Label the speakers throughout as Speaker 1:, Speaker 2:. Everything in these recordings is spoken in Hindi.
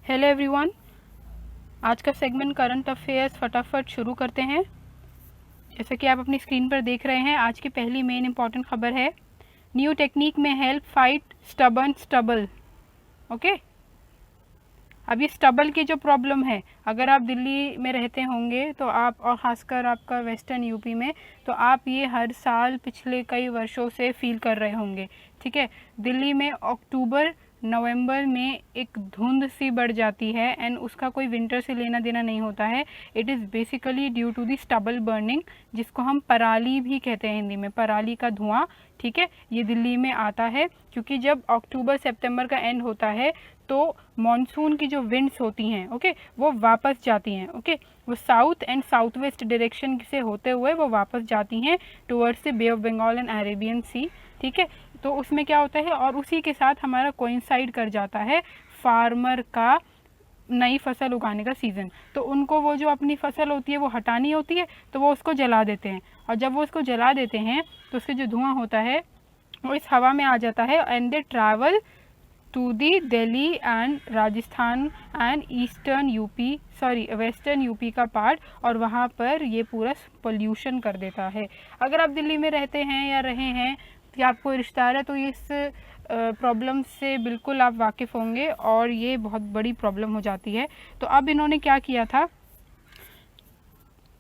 Speaker 1: हेलो एवरीवन, आज का सेगमेंट करंट अफेयर्स फटाफट शुरू करते हैं। जैसा कि आप अपनी स्क्रीन पर देख रहे हैं, आज की पहली मेन इंपॉर्टेंट खबर है, न्यू टेक्निक में help fight stubborn stubble. Okay, अब ये स्टबल की जो प्रॉब्लम है, अगर आप दिल्ली में रहते होंगे तो आप, और ख़ासकर आपका वेस्टर्न यूपी में, तो आप ये हर साल पिछले कई वर्षों से फील कर रहे होंगे। ठीक है, दिल्ली में अक्टूबर नवंबर में एक धुंध सी बढ़ जाती है एंड उसका कोई विंटर से लेना देना नहीं होता है। It is basically due to the stubble burning, जिसको हम पराली भी कहते हैं हिंदी में, पराली का धुआं। ठीक है, ये दिल्ली में आता है क्योंकि जब अक्टूबर सितंबर का एंड होता है तो मॉनसून की जो विंड्स होती हैं, ओके, वो वापस जाती हैं। ओके, वो south and south west direction से होते हुए वो वापस जाती हैं towards the Bay of Bengal and Arabian Sea. ठीक है, तो उसमें क्या होता है, और उसी के साथ हमारा कोइंसाइड कर जाता है फार्मर का नई फसल उगाने का सीज़न। तो उनको वो जो अपनी फसल होती है वो हटानी होती है, तो वो उसको जला देते हैं, और जब वो उसको जला देते हैं तो उससे जो धुआं होता है वो इस हवा में आ जाता है and they travel to the Delhi and Rajasthan and eastern UP, sorry western UP का पार्ट, और वहाँ पर ये पूरा पोल्यूशन कर देता है। अगर आप दिल्ली में रहते हैं या रहे हैं या आपको रिश्तेदार है तो इस प्रॉब्लम से बिल्कुल आप वाकिफ़ होंगे, और ये बहुत बड़ी प्रॉब्लम हो जाती है। तो अब इन्होंने क्या किया था,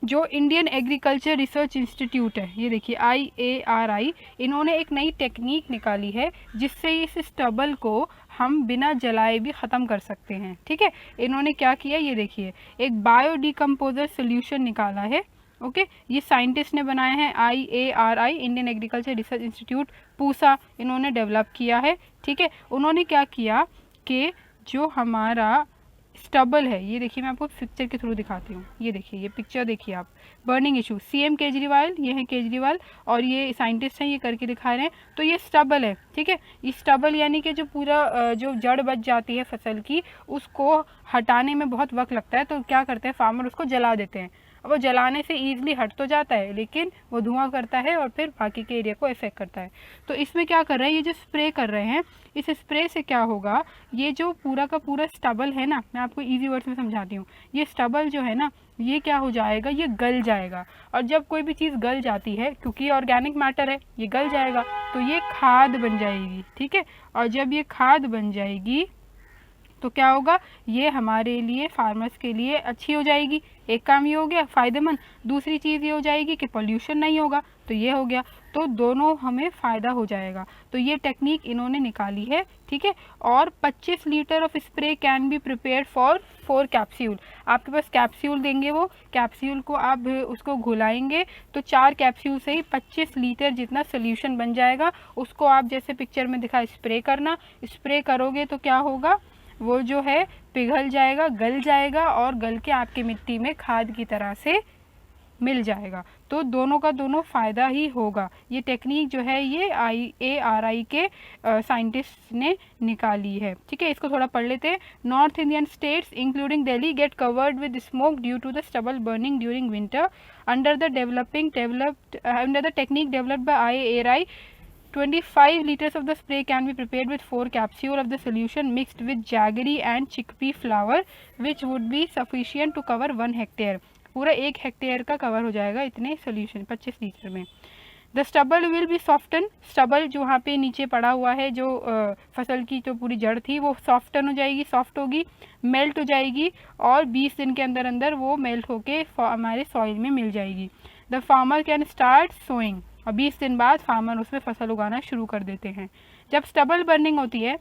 Speaker 1: जो इंडियन एग्रीकल्चर रिसर्च इंस्टीट्यूट है, ये देखिए IARI, इन्होंने एक नई टेक्निक निकाली है जिससे इस स्टबल को हम बिना जलाए भी ख़त्म कर सकते हैं। ठीक है, इन्होंने क्या किया, ये देखिए, एक बायोडिकम्पोजर सोल्यूशन निकाला है। ओके, ये साइंटिस्ट ने बनाया है, IARI, Indian agriculture research institute Pusa, इन्होंने डेवलप किया है। ठीक है, उन्होंने क्या किया कि जो हमारा स्टबल है, ये देखिए, मैं आपको पिक्चर के थ्रू दिखाती हूँ। ये देखिए, ये पिक्चर देखिए आप, बर्निंग इशू, CM केजरीवाल, ये हैं केजरीवाल, और ये साइंटिस्ट हैं, ये करके दिखा रहे हैं। तो ये स्टबल है। ठीक है, ये स्टबल यानी कि जो पूरा जो जड़ बच जाती है फसल की, उसको हटाने में बहुत वक्त लगता है। तो क्या करते हैं फार्मर, उसको जला देते हैं। अब वो जलाने से ईजिली हट तो जाता है, लेकिन वो धुआं करता है और फिर बाकी के एरिया को इफेक्ट करता है। तो इसमें क्या कर रहे हैं, ये जो स्प्रे कर रहे हैं, इस स्प्रे से क्या होगा, ये जो पूरा का पूरा स्टबल है ना, मैं आपको इजी वर्ड्स में समझाती हूँ, ये स्टबल जो है ना, ये क्या हो जाएगा, ये गल जाएगा। और जब कोई भी चीज़ गल जाती है, क्योंकि ऑर्गेनिक मैटर है, ये गल जाएगा, तो ये खाद बन जाएगी। ठीक है, और जब ये खाद बन जाएगी तो क्या होगा, ये हमारे लिए, फार्मर्स के लिए अच्छी हो जाएगी। एक काम ये हो गया फ़ायदेमंद, दूसरी चीज़ ये हो जाएगी कि पोल्यूशन नहीं होगा, तो ये हो गया, तो दोनों हमें फ़ायदा हो जाएगा। तो ये टेक्निक इन्होंने निकाली है। ठीक है, और 25 litre of spray can be prepared for 4 capsule. आपके पास कैप्सूल देंगे, वो कैप्सूल को आप उसको घुलाएंगे तो 4 कैप्सूल से ही 25 लीटर जितना सोल्यूशन बन जाएगा। उसको आप जैसे पिक्चर में दिखा स्प्रे करना, स्प्रे करोगे तो क्या होगा, वो जो है पिघल जाएगा, गल जाएगा, और गल के आपकी मिट्टी में खाद की तरह से मिल जाएगा। तो दोनों का दोनों फ़ायदा ही होगा। ये टेक्निक जो है ये IARI के साइंटिस्ट ने निकाली है। ठीक है, इसको थोड़ा पढ़ लेते हैं। North Indian states including Delhi get covered with smoke due to the stubble burning during winter under the technique developed by IARI. 25 liters of the spray can be prepared with 4 capsules of the solution mixed with jaggery and chickpea flour, which would be sufficient to cover 1 hectare. पूरा 1 हेक्टेयर का कवर हो जाएगा इतने सोल्यूशन 25 लीटर में। The stubble will be soften, stubble जो वहाँ पे नीचे पड़ा हुआ है, जो फसल की जो पूरी जड़ थी, वो सॉफ्टन हो जाएगी, सॉफ्ट होगी, मेल्ट हो जाएगी, और 20 दिन के अंदर अंदर वो मेल्ट होके हमारे सॉइल में मिल जाएगी। The farmer can start sowing, और 20 दिन बाद फार्मर उसमें फसल उगाना शुरू कर देते हैं। जब स्टबल बर्निंग होती है,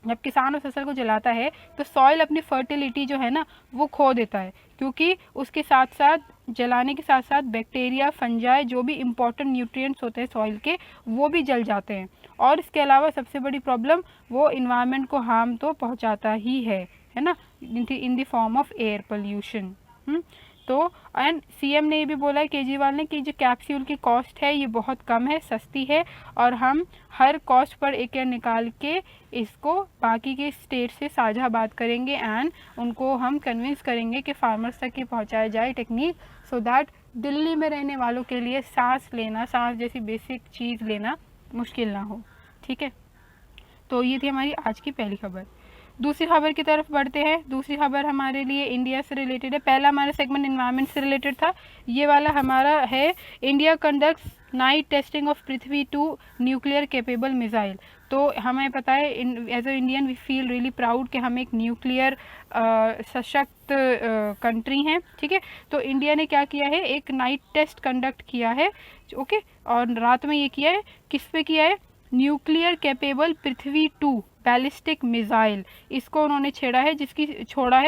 Speaker 1: जब किसान उस फसल को जलाता है, तो सॉइल अपनी फर्टिलिटी जो है ना वो खो देता है, क्योंकि उसके साथ साथ, जलाने के साथ साथ बैक्टीरिया, फंजाई, जो भी इम्पोर्टेंट न्यूट्रिएंट्स होते हैं सॉइल के, वो भी जल जाते हैं। और इसके अलावा सबसे बड़ी प्रॉब्लम, वो इन्वायरमेंट को हार्म तो पहुंचाता ही है ना, in the form of air pollution. तो एंड CM ने ये भी बोला है, केजरीवाल ने, कि जो कैप्सूल की कॉस्ट है ये बहुत कम है, सस्ती है, और हम हर कॉस्ट पर एक निकाल के इसको बाकी के स्टेट से साझा बात करेंगे एंड उनको हम कन्विंस करेंगे कि फार्मर्स तक ये पहुंचाया जाए टेक्निक, सो दैट दिल्ली में रहने वालों के लिए सांस जैसी बेसिक चीज़ लेना मुश्किल ना हो। ठीक है, तो ये थी हमारी आज की पहली खबर। दूसरी खबर की तरफ बढ़ते हैं। दूसरी खबर हमारे लिए इंडिया से रिलेटेड है। पहला हमारा सेगमेंट एनवायरनमेंट से रिलेटेड था, ये वाला हमारा है India conducts night testing of Prithvi 2 nuclear capable missile. तो हमें पता है as a Indian we feel really proud कि हम एक न्यूक्लियर सशक्त कंट्री हैं, ठीक है। तो इंडिया ने क्या किया है, एक नाइट टेस्ट कंडक्ट किया है, ओके, और रात में ये किया है, किस पे किया है, न्यूक्लियर कैपेबल पृथ्वी 2 बैलिस्टिक मिसाइल, इसको उन्होंने छोड़ा है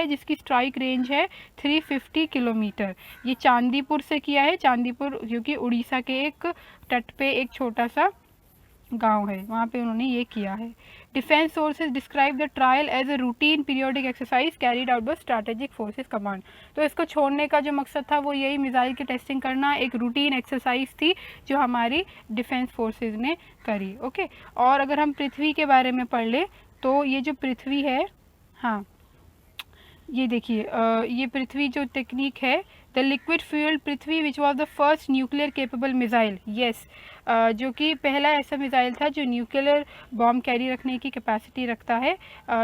Speaker 1: जिसकी स्ट्राइक रेंज है 350 किलोमीटर। ये चांदीपुर से किया है, चांदीपुर जो कि उड़ीसा के एक तट पे एक छोटा सा गांव है, वहाँ पे उन्होंने ये किया है। Defence sources describe the trial as a routine periodic exercise carried out by strategic forces command. तो इसको छोड़ने का जो मकसद था वो यही मिसाइल की टेस्टिंग करना, एक रूटीन एक्सरसाइज थी जो हमारी डिफेंस फोर्सेज ने करी, ओके। और अगर हम पृथ्वी के बारे में पढ़ ले तो ये जो पृथ्वी है, हाँ ये देखिए, ये पृथ्वी जो टेक्निक है, the liquid fuelled Prithvi which was the first nuclear capable missile, yes, जो कि पहला ऐसा मिसाइल था जो न्यूक्लियर बॉम्ब कैरी रखने की कैपेसिटी रखता है।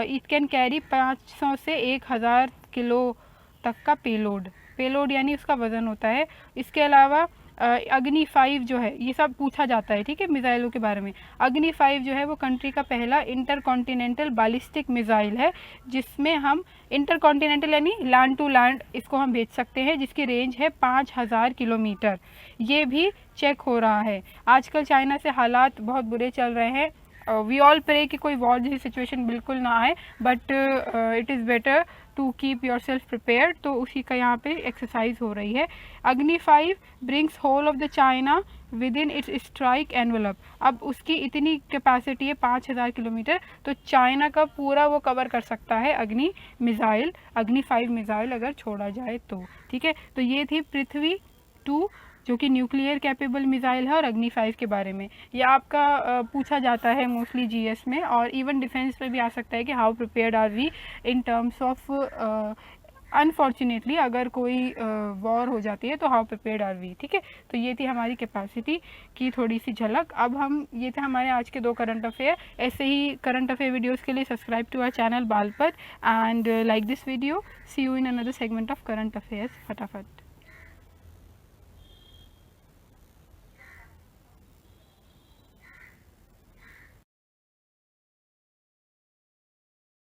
Speaker 1: इट कैन कैरी 500 से 1000 किलो तक का पेलोड यानी उसका वज़न होता है। इसके अलावा अग्नि 5 जो है, ये सब पूछा जाता है, ठीक है, मिसाइलों के बारे में। अग्नि 5 जो है वो कंट्री का पहला इंटरकॉन्टिनेंटल बैलिस्टिक मिसाइल है, जिसमें हम इंटरकॉन्टिनेंटल यानी लैंड टू लैंड इसको हम भेज सकते हैं, जिसकी रेंज है 5000 किलोमीटर। ये भी चेक हो रहा है। आजकल चाइना से हालात बहुत बुरे चल रहे हैं। वी ऑल प्रे कि कोई वॉर जैसी सिचुएशन बिल्कुल ना आए, but it is better to keep yourself prepared. तो उसी का यहाँ पे एक्सरसाइज हो रही है। Agni 5 brings whole of the China within its strike envelope. अब उसकी इतनी कैपेसिटी है 5000 किलोमीटर, तो चाइना का पूरा वो कवर कर सकता है अग्नि 5 मिसाइल अगर छोड़ा जाए तो, ठीक है। तो ये थी पृथ्वी 2 जो कि न्यूक्लियर कैपेबल मिसाइल है, और अग्नि 5 के बारे में। ये आपका पूछा जाता है मोस्टली जीएस में, और इवन डिफेंस पे भी आ सकता है कि how prepared are we in terms of unfortunately अगर कोई वॉर हो जाती है तो हाउ प्रिपेयर्ड आर वी, ठीक है। तो ये थी हमारी कैपेसिटी की थोड़ी सी झलक। अब हम, ये थे हमारे आज के 2 करंट अफेयर। ऐसे ही करंट अफेयर वीडियोज़ के लिए सब्सक्राइब टू आवर चैनल बालपत and like this video. See you in another segment of current affairs. फटाफट।